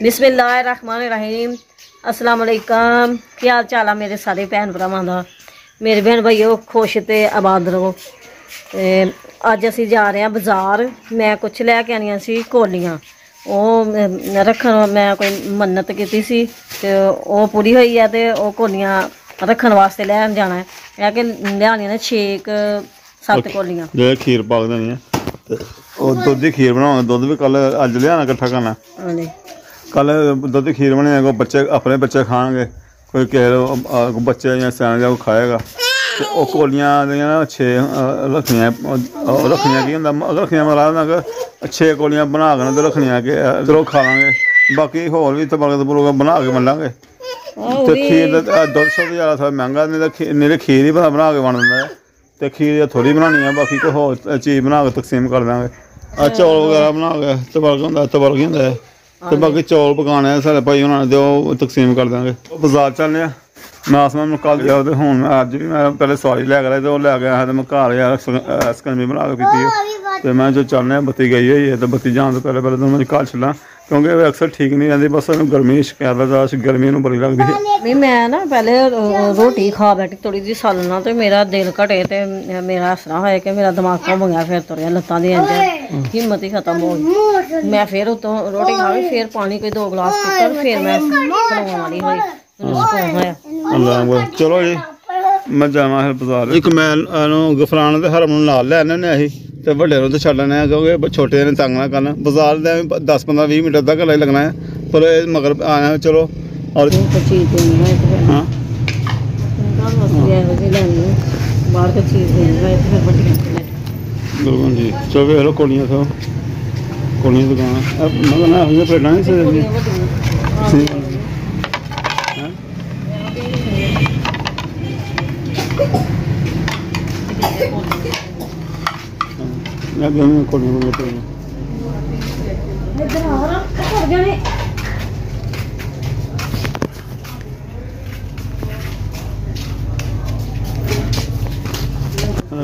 बिस्मिल्लाहिर्रहमानिर्रहीम अस्सलाम वालेकुम। क्या हाल चाल है मेरे सारे भैन भरावां दा। मेरे भैन भाइयों खुश ते आबाद रहो। अज असीं जा रहे हैं बाज़ार। मैं कुछ लैके आनियां सी कोलियां, रखन मैं कोई मन्नत कीती सी ते ओह पूरी होई है ते ओह कोलियां रखन वास्ते लैन जाना है कि लियानियां ने 6-7 कोलियां खीर पा देनी है ते ओह दुद्ध दी खीर बनाना। दुद्ध भी कल अज लियाना कट्ठा करना। कल दुद्ध खीर बनेगा, बच्चे अपने बच्चे खाएंगे, कोई किसी बच्चे या स्याने जा खाएगा। तो वह कोलियां ना 6 रखनियां की होंदा रखनियां मतलब 6 कोलियां बना के तो रखनियां कि चलो खा लांगे, बाकी होर भी तबरक बना के मिलांगे। तो खीर दुद्ध शुद्ध ज़्यादा थोड़ा महंगा, नहीं तो खीर ही बना के बन दिंदा है। तो खीर थोड़ी बनानी है, बाकी कोई होर चीज़ बना के तकसीम कर देंगे। चौल वगैरह बना के तबरक होंदा ही होंदा है। तो बाकी चौल पकाने साढ़े भाई उन्होंने तो तकसीम कर देंगे। बाजार चलने मैं आसमान में कल गया तो हूँ अज भी मैं पहले सवारी लैके आया तो लैके आया तो मैं घर यार सकंजी बना के पीती है। तो मैं जो चलने बत्ती गई हुई है तो बत्ती जाने तो पहले तो मैं घर चला, क्योंकि अक्सर ठीक नहीं रहती, बस गर्मी शिकायत गर्मी बड़ी लगती है। नहीं मैं ना पहले रोटी खा बैठी थोड़ी जी सालना तो मेरा दिल घटे तो मेरा इस तरह होया कि मेरा दिमाग कम हो गया, फिर तुरिया लत्तां दी हिम्मत ही खत्म हो गई। मैं फिर उतों रोटी खा ली, फिर पानी कोई 2 गिलास पीता, फिर मैं खलोने वाली हुई। चलो जी मैं जाना फिर बाजार। एक मैं गफरान ते हरम नाल लैने होने असीं ते वड्डे नूं ते छड्डने, क्योंकि छोटे ने तंग ना करना। बाजार दे 10-15-20 मिनट अद्धा घंटा ही लगना है, पर मगर आना चलो। और हाँ बिल्कुल जी। चलो वेख लो कोलियां थो कोलियां दुकान मगर ना प्लेटां नहीं सही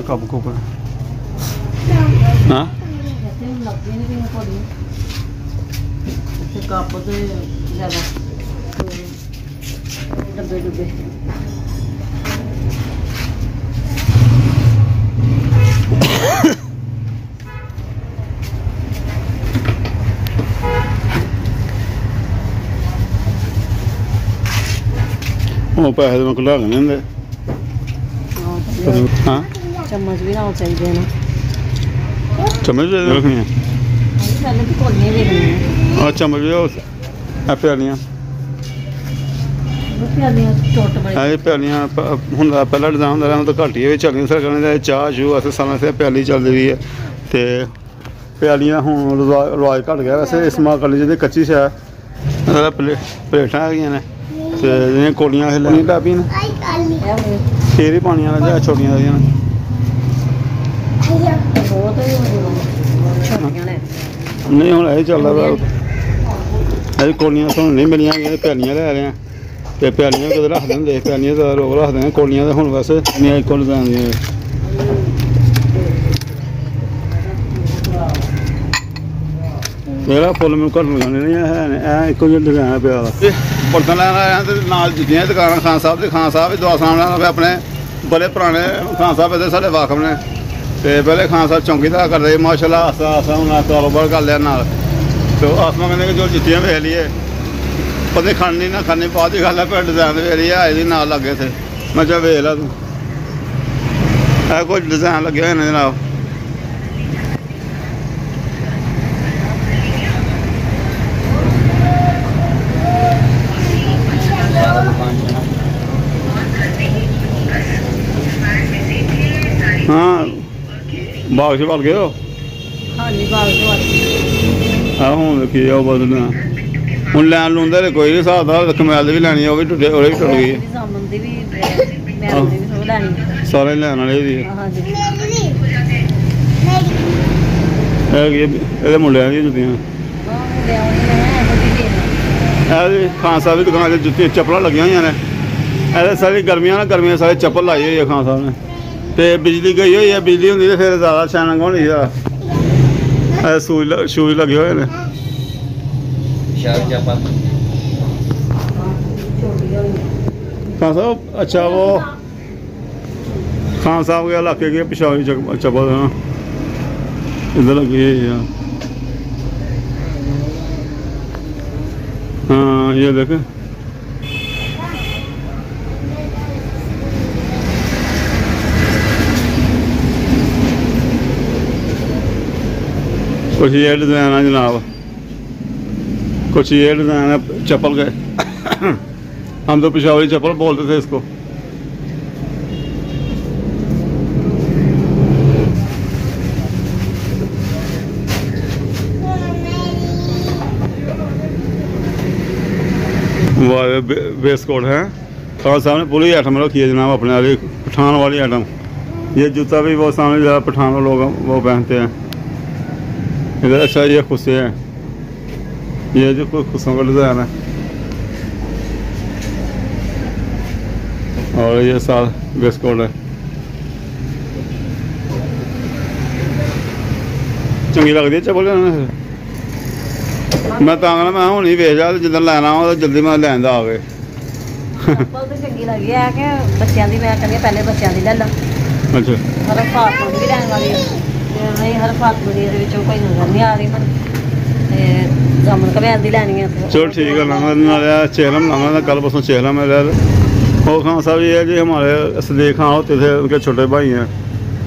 कप कुप हाँ कप तो ज़्यादा डब्बे डुब्बे पैसे तो मैं कला नहीं होंगे। हाँ चम्मच भी ना चाहिए ना, चम्मच रखनी है और चम्मच भी प्यालियां प्यालियां हूँ पहला डिजाइन होंगे तो घट ही चलनी सरकार चाह शू अस साल प्याली चलती हुई है। तो प्यालियां हूँ रवाज घट गया वैसे इस्तेमाल करनी चाहिए। कच्ची शै प्लेटां है तो जियां कोलियां लैनियां टापी ने खीर ही पानी वाला छोटियां नहीं हूँ यही चलता अभी कोलियां थोड़ा नहीं मिलियां प्यालियां लै रहे हैं। तो प्यालियां कदे रखते होंगे, प्यालियां तो लोग रखते हैं, कोलियां तो हूँ वैसे इक्को डिजाइन दी। मेरा फुल मैं घट लगाने नहीं है एको जो डिजाइन पे बर्तन लैन आया तो नाल जितनी दुकान खान साहब की खान साहब भी दुआ सामने अपने बड़े पुराने खान साहब इतने साढ़े वाकफ ने। तो पहले खान साहब चौंकीदार करते माशाल्लाह आस्ता आस्ता उन्हें कारोबार कर लिया नाल। तो आसमा कहने कि जो जुत्तियाँ वेख लीए पता खानी ना खानी बाद की गल है, पर डिजाइन वेख ली है ये नाल लगे थे। मैं चल वेख ला तू कुछ डिजाइन लगे हुए जनाब। हाँ बाग से बल गए हो हूँ देखिए बदलना हूँ लैन लून तो कोई नहीं हिसाब था। कमैल भी लैनी है, टुटे भी टुट गई सारे लैन वाले भी ये मुंडिया दी जुत्तियां खान साहब की दुकान से जुत्तियां चप्पल लगी हुई ने सारी गर्मियां ना गर्मियां सारे चप्पल लाई हुई है खान साहब ने। तो बिजली गई हुई है, बिजली होंगी तो फिर ज़्यादा शाइनिंग होनी शूज लगे हुए हैं। पेशावर चप्पल। खान साहब अच्छा वो खान साहब के इलाके के पेशावरी चप्पल है ना, इधर लगी है यार। हाँ ये देखें, कुछ ये डिज़ाइन है जनाब, कुछ ये डिज़ाइन है चप्पल के। हम तो पेशावरी चप्पल बोलते थे इसको। बेस कोट है और सामने पूरी आइटम रखी है जनाब अपने वाली पठान वाली आइटम। ये जूता भी वो सामने ज़्यादा पठान लोग वो पहनते हैं इधर। अच्छा ये खुशे हैं, ये जो कोई खुशों का डिज़ाइन है। और ये साल बेस कोट है, चंगी लगती है चप्पल। मैं तांगना मैं हूँ नहीं वेच जा जिधर लैना हो जल्दी मैं लैन आ गए। चप्पल तो चंगी लगी है कि बच्चों की मैं कहनी पहले बच्चों की ले लो। अच्छा हर फातमा भी लैन वाली नहीं, हर फातमा की कोई नजर नहीं आ रही मैं जामन कबैल की लैनी है। चलो ठीक है, लाना चेहलम लाना कल परसों चेहलम है। और खान साहब ये है जी हमारे सदीक खान होते थे, उनके छोटे भाई हैं।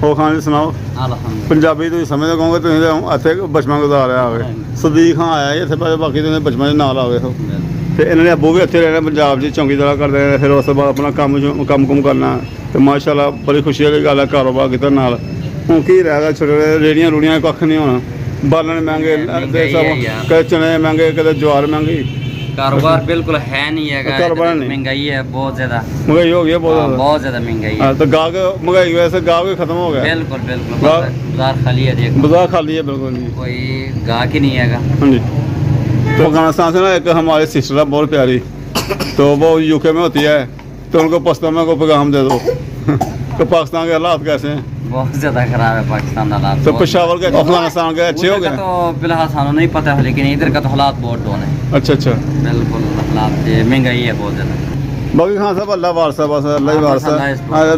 और खान जी सुनाओ, पंजाबी तुम समझते कहोगे तुम इतने बचपन गुजारे आ गए। सदीक खान आया इतने पहले, बाकी तुम बचपन के नाल आ गए हो। तो इन्होंने अबू भी इतने रहना पंजाब जी चौंकी तरह करते हैं। फिर उस बाद अपना कम कुम करना तो माशाल्लाह बड़ी खुशी वाली गल है। कारोबार कितना नाल हूँ की रह गया, छोटे रेड़ियाँ रूड़ियाँ कख नहीं होना, बालन महंगे, कदे चने महंगे, कदे ज्वार महंगी। कारोबार बिल्कुल है नहीं है, महंगाई है बहुत ज्यादा, महंगाई हो गई है बहुत ज्यादा महंगाई है। तो गाहक महंगाई की वजह से गाहक खत्म हो गया। बिल्कुल बिल्कुल बाजार खाली है, देखो बाजार खाली है बिल्कुल जी, कोई गाहक ही नहीं है। हाँ जी। तो अफगानिस्तान से ना एक हमारी सिस्टर है बहुत प्यारी, तो वो यूके में होती है, तो उनको पश्तून को पैगाम दे दो तो पाकिस्तान के हालात कैसे हैं? बहुत ज्यादा खराब है पाकिस्तान का हालात। तो पेशावर के अफगानिस्तान के अच्छे हो गए? तो फिलहाल सानू नहीं पता है, लेकिन इधर का तो हालात बहुत डाउन है। अच्छा अच्छा बिल्कुल हालात महंगाई है बहुत ज्यादा। बाकी खान साहब अल्लाह वारसा बस अल्लाह ही वारसा।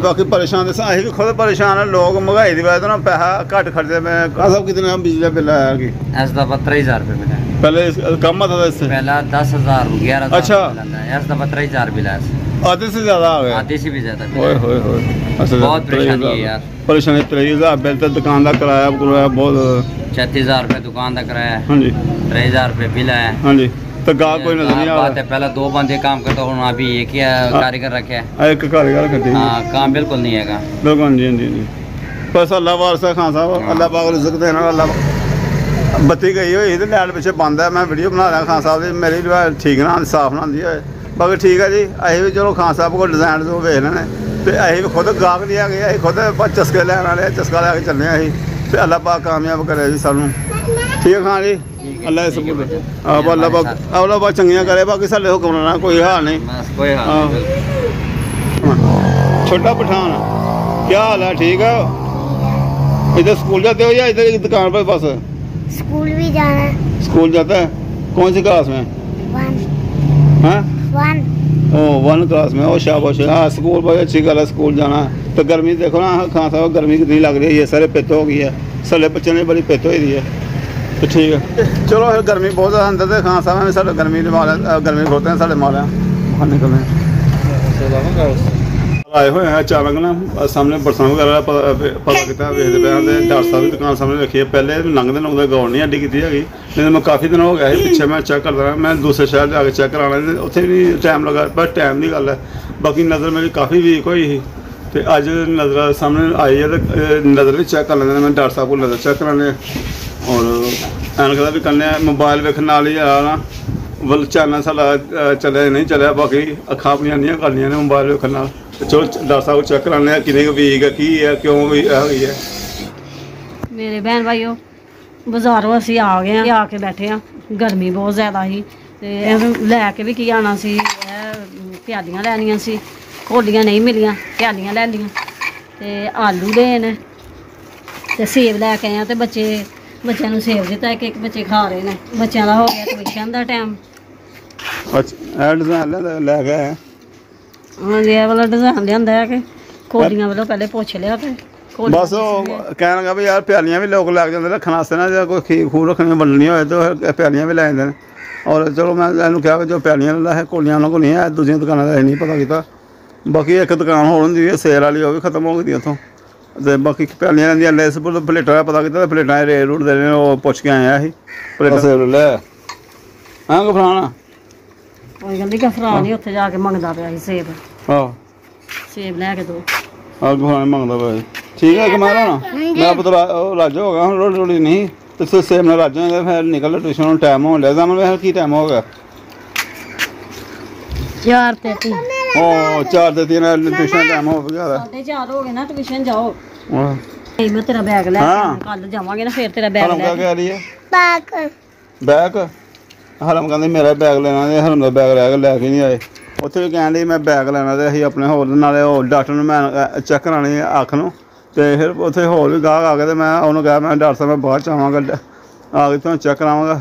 बाकी परेशान अं भी खुद परेशान है, लोग महंगाई की वजह ना पैसा घट खर्चे में। खान साहब कितने बिजली बिल आया कि इस दफा 23,000 रुपये मिला। पहले कम आता था इससे? पहला 10,000 11,000। अच्छा इस दफा 23,000 बिल आया, आधे से ज्यादा आ गया, आधे से भी ज्यादा। बहुत परेशानी है यार, परेशानी। 23,000 बिल तो दुकान का किराया बहुत। 36,000 रुपये दुकान का किराया। हाँ जी 23,000 रुपये बिल आया। हाँ जी। तो गाहक कोई नजर नहीं आ रहा। पहले 2 बंदे काम करते हो, अभी एक ही कारीगर रखे है। एक कारीगर करते हैं। हाँ काम बिल्कुल नहीं है बिल्कुल जी जी। बस अल्लाह वारसा खान साहब, अल्लाह पाक रिज़्क़ देना। अल्लाह बत्ती गई हुई थी लैट पिछे बंद है, मैं वीडियो बना रहा खान साहब की, मेरी ठीक ना साफ ना आती है। बाकी ठीक है जी, अं भी चलो खान साहब को डिजाइन जो वेख लेने, तो अं भी खुद गाहक नहीं है, अं खुद चस्के लैन वाले चस्का लैके चलने अं, तो अल्लाह पाक कामयाब करे जी सानू। ठीक है खान जी, अल्लाह सब अल्लाह पाक अल्लाह पाक चंगियां करे। बाकी साढ़े हुक्मरान कोई हाल नहीं। छोटा पठान क्या हाल है? ठीक है। इधर स्कूल जाते हो या इधर दुकान पर? बस स्कूल भी जाना है। स्कूल जाता है? कौन सी क्लास में? 1 1 क्लास में। ओ शाबाश। हाँ स्कूल बहुत अच्छी गल है, स्कूल जाना। तो गर्मी देखो ना खान साहब, गर्मी कितनी लग रही है, ये सारे पित्त हो गई है, सारे बच्चे ने बड़ी पित्त हो रही है। तो ठीक है चलो, फिर गर्मी बहुत ज़्यादा अंदर से खान साहब ने साढ़े गर्मी गर्मी खोते हैं साढ़े माले बाहर निकलने आए हुए हैं। अचानक ना सामने बरसात वगैरह पता किया, वेखते पे डॉक्टर साहब की दुकान सामने रखी है। पहले लंघते गौर नहीं अड्डी की हैगी, नहीं मैं काफ़ी दिन हो गया है पिछे मैं चेक करता रहा। मैं दूसरे शहर जाके चेक कराना, उत्थे भी टाइम लगा, पर टाइम की गल है। बाकी नज़र मेरी काफ़ी वीक हुई थी, तो अज नज़र सामने आई है, तो नज़र भी चेक कर लेंगे। मैं डॉक्टर साहब को नज़र चेक कराने और ऐनक का भी करने, मोबाइल वेखने वाल ही आ ना वल चैनल साढ़ा चलिया नहीं चलिया। बाकी अखा अपनी अन्नियां कर लिया ने मोबाइल वेखने। चलो डॉक्टर साहब को चेक कराने किन्ने वीक है, की है, क्यों भी है। मेरे भैन भाइयों बाजारों असी आ गए हैं, आके बैठे हैं, गर्मी बहुत ज़्यादा ही, लैके भी की आना सी, प्यालियां लैनियां सी, कोलियां नहीं मिलियां, प्यालियां लै लियां, ते आलू ले ने, ते सेब लैके आए, तो बच्चों सेब दिता, एक बच्चे खा रहे हैं। बच्चों का हो गया ट्यूशन का टाइम, ਅੱਛਾ ਇਹ ਡਿਜ਼ਾਈਨ ਲੈ ਕੇ ਆਇਆ ਹਾਂਜੀ ਇਹ ਵਾਲਾ ਡਿਜ਼ਾਈਨ ਲਿਆਂਦਾ ਹੈ ਕਿ ਕੋਲੀਆਂ ਵੱਲੋਂ ਪਹਿਲੇ ਪੁੱਛ ਲਿਆ ਤੇ ਬਸ ਉਹ ਕਹਿਣ ਲੱਗਾ ਵੀ ਯਾਰ ਪਿਆਲੀਆਂ ਵੀ ਲੋਕ ਲੱਗ ਜਾਂਦੇ ਰੱਖਣ ਵਾਸਤੇ ਨਾ, ਜੇ ਕੋਈ ਖੀਰ ਖੂਰ ਰੱਖਣੀ ਵੰਡਣੀ ਹੋਏ ਤਾਂ ਫਿਰ ਪਿਆਲੀਆਂ ਵੀ ਲੈ ਜਾਂਦੇ ਨੇ। ਔਰ ਚਲੋ ਮੈਂ ਇਹਨੂੰ ਕਿਹਾ ਕਿ ਜੋ ਪਿਆਲੀਆਂ ਲੈਂਦਾ ਹੈ ਕੋਲੀਆਂ ਉਹਨਾਂ ਕੋਲ ਨਹੀਂ ਹੈ, ਦੂਜੀਆਂ ਦੁਕਾਨਾਂ ਦਾ ਨਹੀਂ ਪਤਾ ਕੀਤਾ। ਬਾਕੀ ਇੱਕ ਦੁਕਾਨ ਹੋਰ ਹੁੰਦੀ ਹੈ ਸੇਲ ਵਾਲੀ, ਉਹ ਵੀ ਖਤਮ ਹੋ ਗਈ ਉੱਥੋਂ। ਅਤੇ ਬਾਕੀ ਪਿਆਲੀਆਂ ਲੈਂਦੀਆਂ ਲੈਸ ਪਲੇਟਾਂ ਦਾ ਪਤਾ ਕੀਤਾ, ਪਲੇਟਾਂ ਦੇ ਰੇਟ ਰੂਟ ਦੇ ਨੇ, ਉਹ ਪੁੱਛ ਕੇ ਆਇਆ ਸੀ ਪਲੇਟਾਂ ਸੇਲ ਲੈ ਹਾਂ ਕੋ ਫਲਾਣਾ ਕੋਈ ਗੱਲ ਨਹੀਂ ਕਿ ਫਰਾ ਨਹੀਂ ਉੱਥੇ ਜਾ ਕੇ ਮੰਗਦਾ ਪਿਆ ਸੀ ਸੇਬ। ਆਹ ਸੇਬ ਲੈ ਕੇ ਦੋ ਫਲਾਣਾ ਮੰਗਦਾ ਪਿਆ ਸੀ। ਠੀਕ ਹੈ ਕਿ ਮੈਂ ਨਾ ਮੈਂ ਪਤਾ ਉਹ ਰਾਜਾ ਹੋ ਗਿਆ ਹੁਣ ਰੋਟੀ ਰੋਟੀ ਨਹੀਂ ਤੇ ਸੇਬ ਨਾਲ ਰਾਜਾ ਹੋਗਾ ਫਿਰ ਨਿਕਲ ਟਿਊਸ਼ਨ ਨੂੰ ਟਾਈਮ ਹੋਣ ਲਿਆ ਤਾਂ ਮੈਂ ਕੀ ਟਾਈਮ ਹੋ ਗਿਆ 4:33 ਉਹ 4 ਦੇ 3 ਟਿਊਸ਼ਨ ਟਾਈਮ ਹੋ ਗਿਆ 4:30 ਹੋ ਗਏ ਨਾ ਟਿਊਸ਼ਨ ਜਾਓ। ਹਾਂ ਨਹੀਂ ਮੈਂ ਤੇਰਾ ਬੈਗ ਲੈ ਕੇ ਕੱਲ ਜਾਵਾਂਗੇ ਨਾ ਫਿਰ ਤੇਰਾ ਬੈਗ ਲੈ ਕਹਿ ਰਹੀ ਹੈ बैग ਬੈਗ ਹਰਮ ਕਹਿੰਦੇ ਮੇਰਾ ਬੈਗ ਲੈਣਾ ਤੇ ਹਰਮ ਦਾ ਬੈਗ ਲੈ ਕੇ ਨਹੀਂ ਆਏ। ਉੱਥੇ ਵੀ ਕਹਿਣ ਲਈ ਮੈਂ ਬੈਗ ਲੈਣਾ ਤੇ ਅਸੀਂ ਆਪਣੇ ਹੋਰ ਨਾਲੇ ਉਹ ਡਾਕਟਰ ਨੂੰ ਮੈਂ ਚੈੱਕ ਕਰਾਉਣੀ ਅੱਖ ਨੂੰ ਤੇ ਫਿਰ ਉੱਥੇ ਹੋਰ ਵੀ ਗਾਹਕ ਆ ਗਏ ਤੇ ਮੈਂ ਉਹਨੂੰ ਕਿਹਾ ਮੈਂ ਡਾਕਟਰ ਸਾਹਿਬ ਮੈਂ ਬਾਅਦ ਚ ਆਵਾਂਗਾ ਆ ਕੇ ਤੁਹਾਨੂੰ ਚੈੱਕ ਕਰਾਵਾਂਗਾ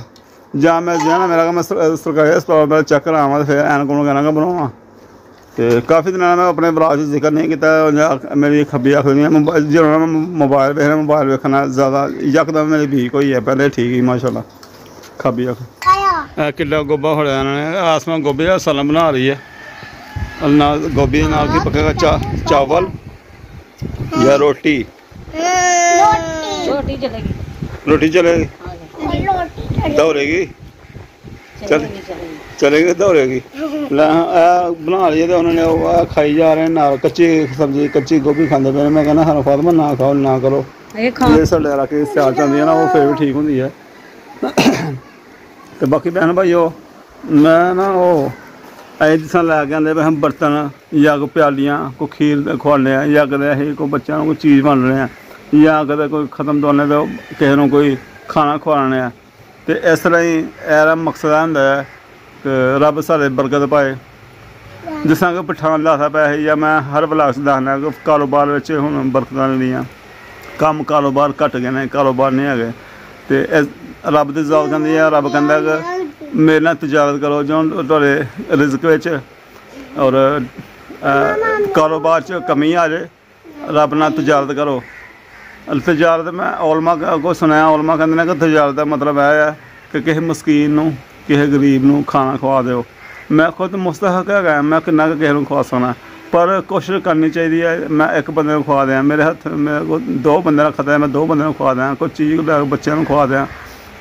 ਜਾਂ ਮੈਂ ਜਾਣਾ ਮੇਰਾ ਮੈਂ ਸਰਕਾਰੀ ਹਸਪਤਾਲ ਮੈਂ ਚੈੱਕ ਕਰਾਵਾਂ ਤੇ ਫਿਰ ਐਨਕ ਨੂੰ ਕਹਿਣਾ ਬਣਾਵਾਂ। ਤੇ ਕਾਫੀ ਦਿਨਾਂ ਮੈਂ ਆਪਣੇ ਬਰਾਜ ਜ਼ਿਕਰ ਨਹੀਂ ਕੀਤਾ। ਮੇਰੀ ਖੱਬੀ ਅੱਖ ਦੀਆਂ ਜਦੋਂ ਮੈਂ ਮੋਬਾਈਲ ਵੇਖਣਾ ਮੋਬਾਈਲ ਵੇਖਣਾ ਜ਼ਿਆਦਾ ਯਕਦਮ ਮੇਰੀ ਵੀਕ ਹੋਈ ਹੈ। ਪਹਿਲੇ ਠੀਕ ਹੀ ਮਾਸ਼ਾਅੱਲਾ ਖੱਬੀ ਅੱਖ। ਇਹ ਕਿੱਡਾ ਗੋਭਾ ਫੜਿਆ ਇਹਨਾਂ ਨੇ, ਆਸਮਾਨ ਗੋਭੀ ਦਾ ਸਾਲਨ ਬਣਾ ਰਹੀ ਹੈ। ਨਾਲ ਗੋਭੀ ਦੇ ਨਾਲ ਕੀ ਪੱਕੇਗਾ ਚਾਵਲ ਜਾਂ ਰੋਟੀ ਛੋਟੀ ਚਲੇਗੀ ਰੋਟੀ ਚਲੇਗੀ ਦੌੜੇਗੀ ਚਲੇਗੀ ਦੌੜੇਗੀ ਲੈ ਬਣਾ ਲਈਏ ਤੇ ਉਹਨਾਂ ਨੇ ਉਹ ਖਾਈ ਜਾ ਰਹੇ ਨਾਲ ਕੱਚੀ ਸਬਜ਼ੀ ਕੱਚੀ ਗੋਭੀ ਖਾਂਦੇ ਪਏ ਨੇ। ਮੈਂ ਕਹਿੰਦਾ ਹਰ ਫਾਤਮਾ ਨਾ ਖਾਓ ਨਾ ਕਰੋ, ਇਹ ਸਾਡੇ ਰੱਖ ਕੇ ਸਿਆਲ ਜਾਂਦੀਆਂ ਨਾ ਉਹ ਫਿਰ ਵੀ ਠੀਕ ਹੁੰਦੀ ਹੈ। ਤੇ ਬਾਕੀ ਭੈਣ ਭਾਈਓ ਮੈਂ ਨਾ ਉਹ ਇਹ ਜਿਸ ਤਰ੍ਹਾਂ ਲੈ ਕੇ ਆਉਂਦੇ ਵੀ ਬਰਤਨ ਜਾਂ ਕੋਈ ਪਿਆਲੀਆਂ ਕੋਈ ਖੀਰ ਖਵਾਉਂਦੇ ਆ ਜਾਂ ਕਦੇ ਅਸੀਂ ਕੋਈ ਬੱਚਿਆਂ ਨੂੰ ਕੋਈ ਚੀਜ਼ ਵੰਡ ਰਹੇ ਹਾਂ ਜਾਂ ਕਦੇ ਕੋਈ ਖਤਮ ਦੋਨੇ ਤੋਂ ਕਿਸੇ ਨੂੰ ਕੋਈ ਖਾਣਾ ਖਵਾਉਣੇ ਆ। ਤੇ ਇਸ ਤਰ੍ਹਾਂ ਹੀ ਇਹਦਾ ਮਕਸਦ ਹੁੰਦਾ ਹੈ ਕਿ ਰੱਬ ਸਾਡੇ ਬਰਕਤ ਪਾਏ। ਜਿਸ ਤਰ੍ਹਾਂ ਕਿ ਪਠਾਨ ਲਾਸਾ ਪੈਸੇ ਜਾਂ ਮੈਂ ਹਰ ਵਲਾਗ 'ਚ ਦੱਸਦਾ ਕਿ ਕਾਰੋਬਾਰ ਵਿੱਚ ਹੁਣ ਬਰਕਤਾਂ ਨਹੀਂ ਕੰਮ ਕਾਰੋਬਾਰ ਘੱਟ ਗਏ ਨੇ, ਕਾਰੋਬਾਰ ਨਹੀਂ ਹੈਗੇ। ਤੇ ਰੱਬ ਦੀ ਜ਼ਾਤ ਕਹਿੰਦੀ ਆ, ਰੱਬ ਕਹਿੰਦਾ ਕਿ ਮੇਰੇ ਨਾਲ ਤਜਾਰਤ ਕਰੋ ਜੋ ਤੁਹਾਡੇ ਰਿਜ਼ਕ ਵਿੱਚ ਔਰ ਕਾਰੋਬਾਰ 'ਚ ਕਮੀ ਆ ਜਾਏ ਰੱਬ ਨਾਲ ਤਜਾਰਤ ਕਰੋ। ਤਜਾਰਤ ਮੈਂ ਔਲਮਾ ਕੋ ਸੁਣਿਆ, ਔਲਮਾ ਕਹਿੰਦੇ ਨੇ ਕਿ ਤਜਾਰਤ ਦਾ ਮਤਲਬ ਇਹ ਹੈ ਕਿ ਕਿਸੇ ਮਸਕੀਨ ਨੂੰ ਕਿਸੇ ਗਰੀਬ ਨੂੰ ਖਾਣਾ ਖਵਾ ਦਿਓ। ਮੈਂ ਖੁਦ ਮੁਸਤਹਕ ਹੈਗਾ, ਮੈਂ ਕਿੰਨਾ ਕੁ ਕਿਸੇ ਨੂੰ ਖਵਾ ਸਕਦਾ, ਪਰ ਕੋਸ਼ਿਸ਼ ਕਰਨੀ ਚਾਹੀਦੀ ਹੈ ਮੈਂ ਇੱਕ ਬੰਦੇ ਨੂੰ ਖਵਾ ਦਿਆਂ। ਮੇਰੇ ਹੱਥ ਮੇਰੇ ਕੋਲ 2 ਬੰਦੇ ਰੱਖਦਾ ਹੈ, ਮੈਂ 2 ਬੰਦਿਆਂ ਨੂੰ ਖਵਾ ਦਿਆਂ। ਕੋਈ ਚੀਜ਼ ਬੱਚਿਆਂ ਨੂੰ ਖਵਾ ਦਿਆਂ,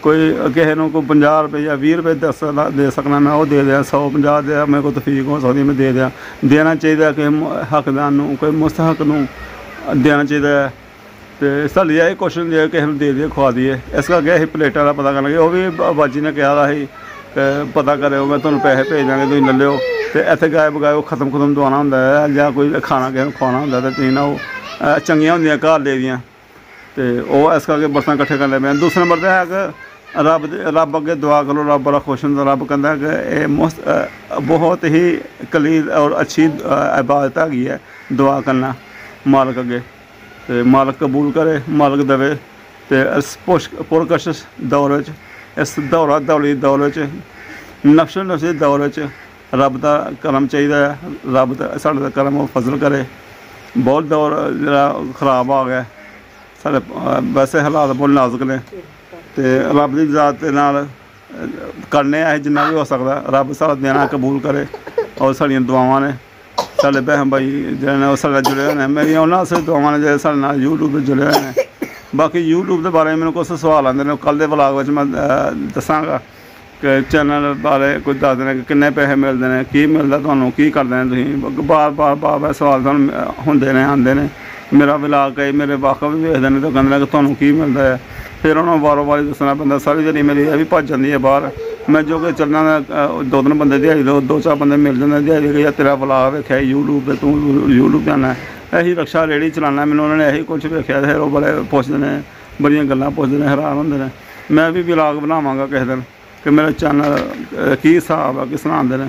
ਕੋਈ ਕਿਸੇ ਨੂੰ ਕੋਈ 50 ਰੁਪਏ ਜਾਂ 20 ਰੁਪਏ ਦੇ ਸਕਣਾ ਮੈਂ ਉਹ ਦੇ ਦਿਆਂ। 150 ਦੇ ਮੇਰੇ ਕੋਲ ਤਫੀਕ ਹੋ ਸਕਦੀ ਮੈਂ ਦੇ ਦਿਆਂ। ਦੇਣਾ ਚਾਹੀਦਾ ਕਿ ਹੱਕਦਾਰ ਨੂੰ ਕੋਈ ਮੁਸਤਹਕ ਨੂੰ ਦੇਣਾ ਚਾਹੀਦਾ ਹੈ। ਅਤੇ ਸਾਡੀ ਇਹ ਕੋਸ਼ਿਸ਼ ਹੁੰਦੀ ਹੈ ਕਿਸੇ ਨੂੰ ਦੇ ਦਈਏ ਖਵਾ ਦਈਏ। ਇਸ ਕਰਕੇ ਅਸੀਂ ਪਲੇਟਾਂ ਦਾ ਪਤਾ ਕਰਨ ਲੱਗੇ। ਉਹ ਵੀ ਬਾਜੀ ਨੇ ਕਿਹਾ ਦਾ ਸੀ ਪਤਾ ਕਰਿਓ ਮੈਂ ਤੁਹਾਨੂੰ ਪੈਸੇ ਭੇਜ ਦਾਂਗੇ ਤੁਸੀਂ ਲੈ ਲਿਓ। ਅਤੇ ਇੱਥੇ ਗਾਏ ਬਗਾਏ ਉਹ ਖਤਮ ਦਵਾਉਣਾ ਹੁੰਦਾ ਹੈ ਜਾਂ ਕੋਈ ਖਾਣਾ ਕਿਸੇ ਨੂੰ ਖਵਾਉਣਾ ਹੁੰਦਾ ਤਾਂ ਤੁਸੀਂ ਨਾ ਉਹ ਚੰਗੀਆਂ ਹੁੰਦੀਆਂ ਘਰ ਦੇ ਦੀਆਂ। ਅਤੇ ਉਹ ਇਸ ਕਰਕੇ ਬਰਤਨ ਇਕੱਠੇ ਕਰ ਲੈਂਦੇ। ਦੂਸਰੇ ਨੰਬਰ 'ਤੇ ਹੈ ਕਿ ਰੱਬ ਅੱਗੇ ਦੁਆ ਕਰੋ, ਰੱਬ ਬੜਾ ਖੁਸ਼ ਹੁੰਦਾ। ਰੱਬ ਕਹਿੰਦਾ ਕਿ ਇਹ ਬਹੁਤ ਹੀ ਕਲੀਲ ਔਰ ਅੱਛੀ ਇਬਾਦਤ ਹੈਗੀ ਹੈ ਦੁਆ ਕਰਨਾ ਮਾਲਕ ਅੱਗੇ। ਅਤੇ ਮਾਲਕ ਕਬੂਲ ਕਰੇ, ਮਾਲਕ ਦੇਵੇ। ਅਤੇ ਇਸ ਪੁਰਕਸ਼ਿਸ਼ ਦੌਰ ਵਿੱਚ ਇਸ ਦੌੜੀ ਦੌਰ ਵਿੱਚ ਨਫਸੀ ਦੌਰ ਵਿੱਚ ਰੱਬ ਦਾ ਕਰਮ ਚਾਹੀਦਾ ਹੈ। ਰੱਬ ਦਾ ਸਾਡੇ ਦਾ ਕਰਮ ਉਹ ਫਜ਼ਲ ਕਰੇ। ਬਹੁਤ ਦੌਰ ਜਿਹੜਾ ਖਰਾਬ ਆ ਗਿਆ ਸਾਡੇ, ਵੈਸੇ ਹਾਲਾਤ ਬਹੁਤ ਨਾਜ਼ੁਕ ਨੇ ਅਤੇ ਰੱਬ ਦੀ ਜ਼ਾਤ ਦੇ ਨਾਲ ਕਰਨੇ ਆ ਜਿੰਨਾ ਵੀ ਹੋ ਸਕਦਾ। ਰੱਬ ਸਾਡਾ ਦੇਣਾ ਕਬੂਲ ਕਰੇ। ਔਰ ਸਾਡੀਆਂ ਦੁਆਵਾਂ ਨੇ ਸਾਡੇ ਭੈਣ ਭਾਈ ਜਿਹੜੇ ਨੇ ਉਹ ਸਾਡੇ ਨਾਲ ਜੁੜੇ ਹੋਏ ਨੇ। ਮੇਰੀਆਂ ਉਹਨਾਂ ਵਾਸਤੇ ਦੁਆਵਾਂ ਨੇ ਜਿਹੜੇ ਸਾਡੇ ਨਾਲ YouTube 'ਤੇ ਜੁੜੇ ਹੋਏ ਨੇ। ਬਾਕੀ YouTube ਦੇ ਬਾਰੇ ਮੈਨੂੰ ਕੁਛ ਸਵਾਲ ਆਉਂਦੇ ਨੇ, ਕੱਲ੍ਹ ਦੇ ਵਲਾਗ ਵਿੱਚ ਮੈਂ ਦੱਸਾਂਗਾ ਕਿ ਚੈਨਲ ਬਾਰੇ ਕੁਝ ਦੱਸਦੇ ਨੇ ਕਿ ਕਿੰਨੇ ਪੈਸੇ ਮਿਲਦੇ ਨੇ, ਕੀ ਮਿਲਦਾ ਤੁਹਾਨੂੰ, ਕੀ ਕਰਦੇ ਨੇ ਤੁਸੀਂ। ਬਾਰ ਸਵਾਲ ਤੁਹਾਨੂੰ ਹੁੰਦੇ ਨੇ ਆਉਂਦੇ ਨੇ। ਮੇਰਾ ਵਲਾਗ ਕਈ ਮੇਰੇ ਵਾਕਫ ਵੀ ਵੇਖਦੇ ਨੇ ਅਤੇ ਕਹਿੰਦੇ ਨੇ ਕਿ ਤੁਹਾਨੂੰ ਕੀ ਮਿਲਦਾ ਹੈ। ਫਿਰ ਉਹਨਾਂ ਨੂੰ ਵਾਰੋ ਵਾਰੀ ਦੱਸਣਾ ਪੈਂਦਾ। ਸਾਰੀ ਦਿਹਾੜੀ ਮੇਰੀ ਇਹ ਵੀ ਭੱਜ ਜਾਂਦੀ ਹੈ ਬਾਹਰ। ਮੈਂ ਜੋ ਕਿ ਚੱਲਣਾ 2-3 ਬੰਦੇ ਦਿਹਾੜੀ ਲਓ, 2-4 ਬੰਦੇ ਮਿਲ ਜਾਂਦੇ ਦਿਹਾੜੀ ਕਿ ਤੇਰਾ ਵਲਾਗ ਵੇਖਿਆ YouTube 'ਤੇ ਤੂੰ YouTube 'ਤੇ ਆਉਣਾ। ਇਹੀ ਰਕਸ਼ਾ ਰੇਹੜੀ ਚਲਾਉਣਾ, ਮੈਨੂੰ ਉਹਨਾਂ ਨੇ ਇਹੀ ਕੁਛ ਵੇਖਿਆ। ਫਿਰ ਉਹ ਬੜੇ ਪੁੱਛਦੇ ਨੇ, ਬੜੀਆਂ ਗੱਲਾਂ ਪੁੱਛਦੇ ਨੇ, ਹੈਰਾਨ ਹੁੰਦੇ ਨੇ। ਮੈਂ ਵੀ ਵਲਾਗ ਬਣਾਵਾਂਗਾ ਕਿਸੇ ਦਿਨ ਕਿ ਮੇਰਾ ਚੈਨਲ ਕੀ ਹਿਸਾਬ ਆ, ਕਿਸ ਤਰ੍ਹਾਂ ਆਉਂਦੇ ਨੇ।